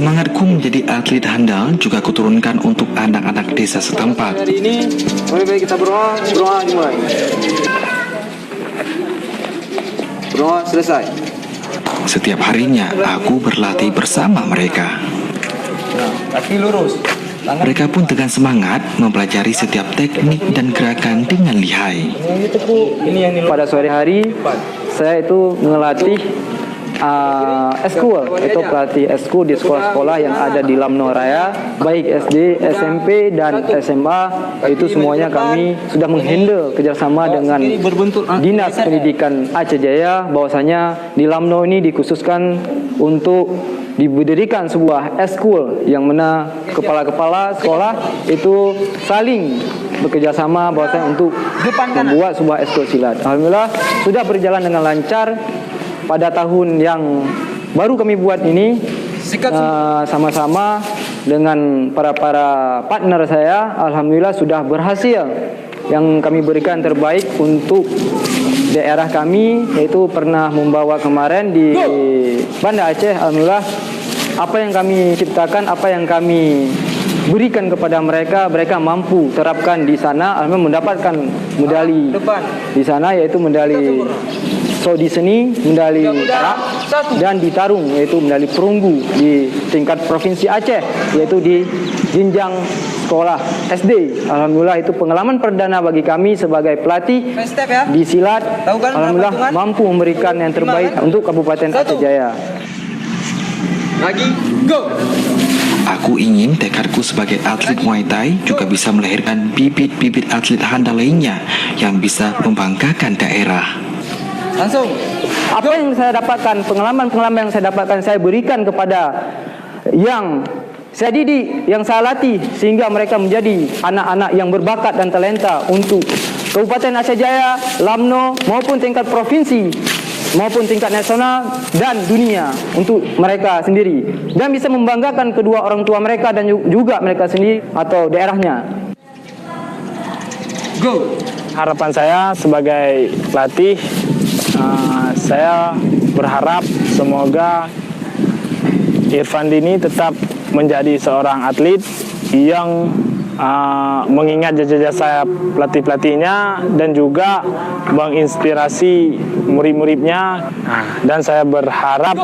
Semangatku menjadi atlet handal juga kuturunkan untuk anak-anak desa setempat. Hari ini lebih baik kita berdoa dimulai. Berdoa selesai. Setiap harinya aku berlatih bersama mereka. Kaki lurus. Mereka pun dengan semangat mempelajari setiap teknik dan gerakan dengan lihai. Pada sore hari saya itu melatih eskul, itu pelatih eskul di sekolah-sekolah yang ada di Lamno Raya, baik SD, SMP, dan SMA. Itu semuanya kami sudah menghandle kerjasama dengan Dinas Pendidikan Aceh Jaya, bahwasanya di Lamno ini dikhususkan untuk didirikan sebuah eskul yang mana kepala-kepala sekolah itu saling bekerjasama bahwasanya untuk membuat sebuah eskul silat. Alhamdulillah sudah berjalan dengan lancar. Pada tahun yang baru kami buat ini sama-sama dengan para partner saya, alhamdulillah sudah berhasil. Yang kami berikan terbaik untuk daerah kami, yaitu pernah membawa kemarin di Banda Aceh. Alhamdulillah apa yang kami ciptakan, apa yang kami berikan kepada mereka, mereka mampu terapkan di sana, alhamdulillah mendapatkan medali di sana, yaitu medali Saudi seni, medali perak, dan di tarung, yaitu medali perunggu di tingkat provinsi Aceh, yaitu di jenjang sekolah SD. Alhamdulillah itu pengalaman perdana bagi kami sebagai pelatih di silat. Alhamdulillah mampu memberikan yang terbaik untuk Kabupaten Aceh Jaya. Lagi, go! Aku ingin tekadku sebagai atlet Muay Thai juga bisa melahirkan bibit-bibit atlet handal lainnya yang bisa membanggakan daerah. Langsung. Apa yang saya dapatkan, pengalaman-pengalaman yang saya dapatkan, saya berikan kepada yang saya didik, yang saya latih, sehingga mereka menjadi anak-anak yang berbakat dan talenta untuk Kabupaten Aceh Jaya, Lamno, maupun tingkat provinsi, maupun tingkat nasional dan dunia untuk mereka sendiri. Dan bisa membanggakan kedua orang tua mereka dan juga mereka sendiri atau daerahnya. Go! Harapan saya sebagai pelatih, saya berharap semoga Irfandi ini tetap menjadi seorang atlet yang mengingat jasa-jasa pelatih-pelatihnya dan juga menginspirasi murid-muridnya. Dan saya berharap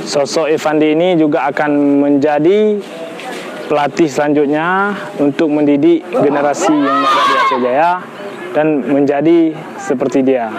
sosok Irfandi ini juga akan menjadi pelatih selanjutnya untuk mendidik generasi yang ada di Aceh Jaya dan menjadi seperti dia.